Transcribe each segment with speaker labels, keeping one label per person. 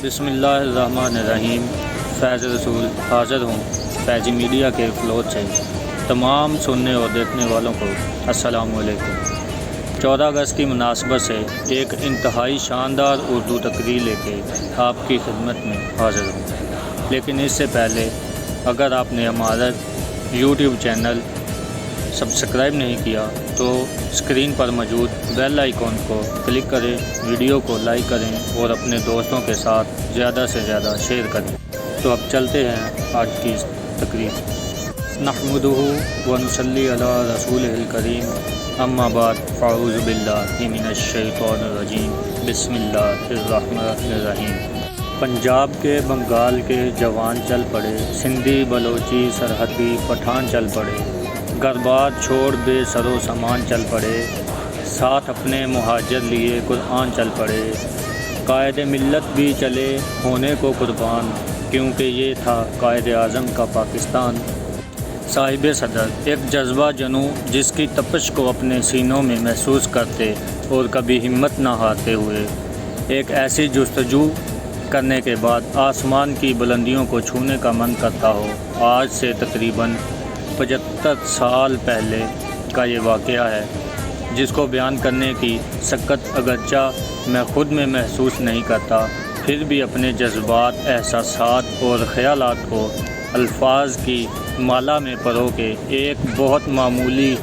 Speaker 1: بسم اللہ الرحمن الرحیم۔ فیض رسول حاضر ہوں فیضی میڈیا کے فلور سے۔ تمام سننے اور دیکھنے والوں کو السلام علیکم۔ 14 اگست کی مناسبت سے ایک انتہائی شاندار اردو تقریر لے کے آپ کی خدمت میں حاضر ہوں، لیکن اس سے پہلے اگر آپ نے ہمارا یوٹیوب چینل سبسکرائب نہیں کیا تو اسکرین پر موجود بیل آئیکن کو کلک کریں، ویڈیو کو لائک کریں اور اپنے دوستوں کے ساتھ زیادہ سے زیادہ شیئر کریں۔ تو اب چلتے ہیں آج کی تقریر۔ نحمدہ ونصلی علی رسولہ الکریم، اما بعد فاعوذ باللہ من الشیطان الرجیم، بسم اللہ الرحمن الرحیم۔ پنجاب کے بنگال کے جوان چل پڑے، سندھی بلوچی سرحدی پٹھان چل پڑے، گھر بار چھوڑ بے سر و سامان چل پڑے، ساتھ اپنے مہاجر لیے قرآن چل پڑے، قائد ملت بھی چلے ہونے کو قربان، کیونکہ یہ تھا قائد اعظم کا پاکستان۔ صاحب صدر ایک جذبہ جنوں جس کی تپش کو اپنے سینوں میں محسوس کرتے اور کبھی ہمت نہ ہارتے ہوئے، ایک ایسی جستجو کرنے کے بعد آسمان کی بلندیوں کو چھونے کا من کرتا ہو۔ آج سے تقریباً 75 سال پہلے کا یہ واقعہ ہے، جس کو بیان کرنے کی سکت اگرچہ میں خود میں محسوس نہیں کرتا، پھر بھی اپنے جذبات، احساسات اور خیالات کو الفاظ کی مالا میں پرو کے ایک بہت معمولی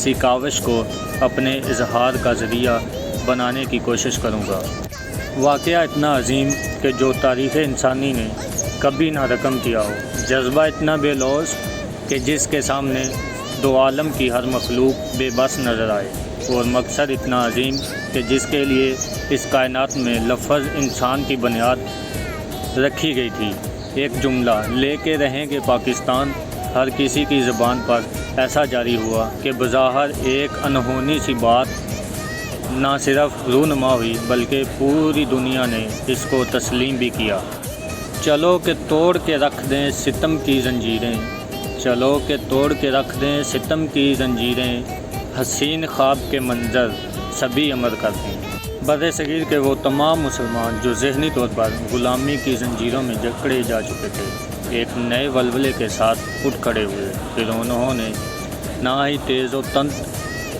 Speaker 1: سی کاوش کو اپنے اظہار کا ذریعہ بنانے کی کوشش کروں گا۔ واقعہ اتنا عظیم کہ جو تاریخ انسانی نے کبھی نہ رقم کیا ہو، جذبہ اتنا بے لوث کہ جس کے سامنے دو عالم کی ہر مخلوق بے بس نظر آئے، اور مقصد اتنا عظیم کہ جس کے لیے اس کائنات میں لفظ انسان کی بنیاد رکھی گئی تھی۔ ایک جملہ لے کے رہیں گے پاکستان ہر کسی کی زبان پر ایسا جاری ہوا کہ بظاہر ایک انہونی سی بات نہ صرف رونما ہوئی بلکہ پوری دنیا نے اس کو تسلیم بھی کیا۔ چلو کہ توڑ کے رکھ دیں ستم کی زنجیریں، چلو کہ توڑ کے رکھ دیں ستم کی زنجیریں، حسین خواب کے منظر سبھی امر کرتے ہیں۔ بر صغیر کے وہ تمام مسلمان جو ذہنی طور پر غلامی کی زنجیروں میں جکڑے جا چکے تھے، ایک نئے ولولے کے ساتھ اٹھ کھڑے ہوئے۔ پھر انہوں نے نہ ہی تیز و تند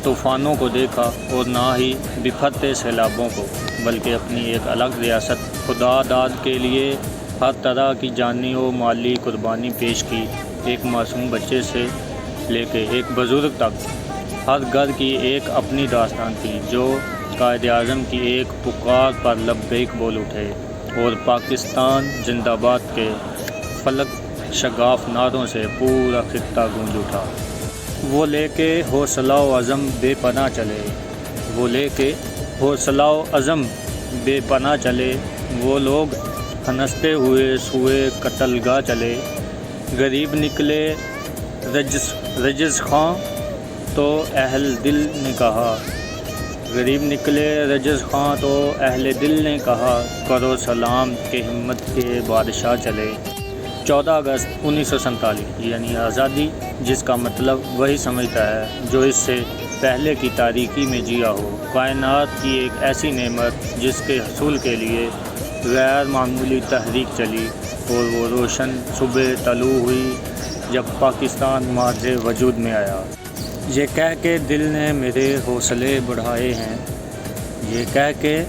Speaker 1: طوفانوں کو دیکھا اور نہ ہی بکھرتے سیلابوں کو، بلکہ اپنی ایک الگ ریاست خدا داد کے لیے ہر طرح کی جانی و مالی قربانی پیش کی۔ ایک معصوم بچے سے لے کے ایک بزرگ تک ہر گھر کی ایک اپنی داستان تھی، جو قائد اعظم کی ایک پکار پر لبیک بول اٹھے اور پاکستان زندہ باد کے فلک شگاف نعروں سے پورا خطہ گونج اٹھا۔ وہ لے کے حوصلہ و عزم بے پناہ چلے، وہ لے کے حوصلہ و عزم بے پناہ چلے، وہ لوگ ہنستے ہوئے سوئے قتل گاہ چلے۔ غریب نکلے رجز خاں تو اہل دل نے کہا، غریب نکلے رجز خاں تو اہل دل نے کہا، کرو سلام کہ ہمت کے بادشاہ چلے۔ 14 اگست 1947 یعنی آزادی، جس کا مطلب وہی سمجھتا ہے جو اس سے پہلے کی تاریکی میں جیا ہو۔ کائنات کی ایک ایسی نعمت جس کے حصول کے لیے غیر معمولی تحریک چلی، اور وہ روشن صبح طلوع ہوئی جب پاکستان مارز وجود میں آیا۔ یہ کہہ کے دل نے میرے حوصلے بڑھائے ہیں، یہ کہہ کے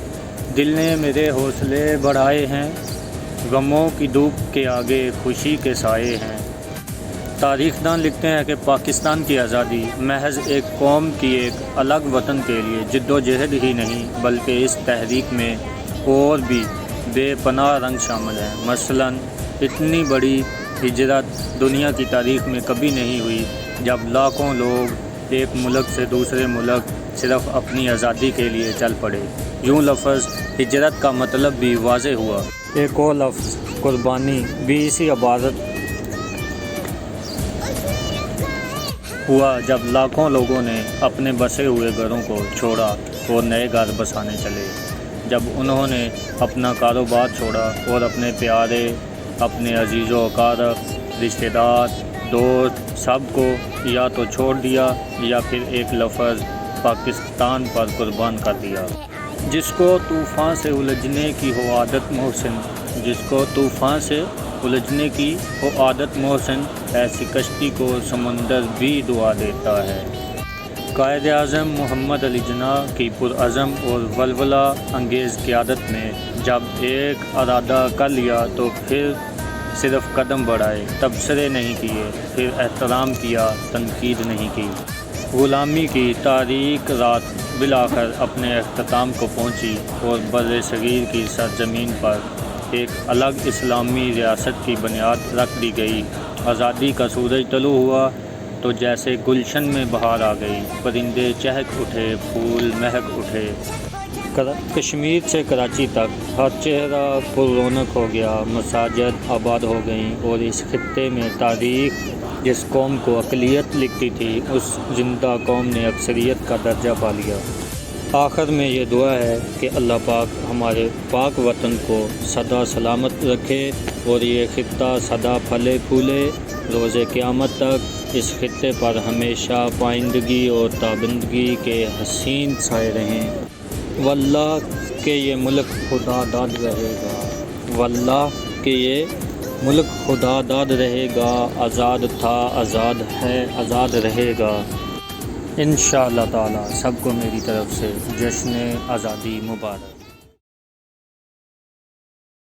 Speaker 1: دل نے میرے حوصلے بڑھائے ہیں، غموں کی دھوپ کے آگے خوشی کے سائے ہیں۔ تاریخ دان لکھتے ہیں کہ پاکستان کی آزادی محض ایک قوم کی ایک الگ وطن کے لیے جد و جہد ہی نہیں، بلکہ اس تحریک میں اور بھی بے پناہ رنگ شامل ہیں۔ مثلاً اتنی بڑی ہجرت دنیا کی تاریخ میں کبھی نہیں ہوئی جب لاکھوں لوگ ایک ملک سے دوسرے ملک صرف اپنی آزادی کے لیے چل پڑے۔ یوں لفظ ہجرت کا مطلب بھی واضح ہوا۔ ایک اور لفظ قربانی بھی اسی عبارت ہوا جب لاکھوں لوگوں نے اپنے بسے ہوئے گھروں کو چھوڑا اور نئے گھر بسانے چلے، جب انہوں نے اپنا کاروبار چھوڑا اور اپنے پیارے، اپنے عزیز و اقارب، رشتہ دار، دوست سب کو یا تو چھوڑ دیا یا پھر ایک لفظ پاکستان پر قربان کر دیا۔ جس کو طوفان سے الجھنے کی ہو عادت محسن، جس کو طوفان سے الجھنے کی ہو عادت محسن، ایسی کشتی کو سمندر بھی دعا دیتا ہے۔ قائد اعظم محمد علی جناح کی پرعزم اور ولولہ انگیز قیادت نے جب ایک ارادہ کر لیا تو پھر صرف قدم بڑھائے، تبصرے نہیں کیے، پھر احترام کیا، تنقید نہیں کی۔ غلامی کی تاریک رات بالآخر اپنے اختتام کو پہنچی اور بر صغیر کی سرزمین پر ایک الگ اسلامی ریاست کی بنیاد رکھ دی گئی۔ آزادی کا سورج طلوع ہوا تو جیسے گلشن میں بہار آ گئی، پرندے چہک اٹھے، پھول مہک اٹھے۔ کشمیر سے کراچی تک ہر چہرہ پر رونق ہو گیا، مساجد آباد ہو گئیں، اور اس خطے میں تاریخ جس قوم کو اقلیت لکھتی تھی، اس زندہ قوم نے اکثریت کا درجہ پا لیا۔ آخر میں یہ دعا ہے کہ اللہ پاک ہمارے پاک وطن کو سدا سلامت رکھے اور یہ خطہ سدا پھلے پھولے، روز قیامت تک اس خطے پر ہمیشہ پائندگی اور تابندگی کے حسین سائے رہیں۔ واللہ کہ یہ ملک خدا داد رہے گا، واللہ کہ یہ ملک خدا داد رہے گا، آزاد تھا، آزاد ہے، آزاد رہے گا۔ انشاءاللہ تعالی سب کو میری طرف سے جشن آزادی مبارک۔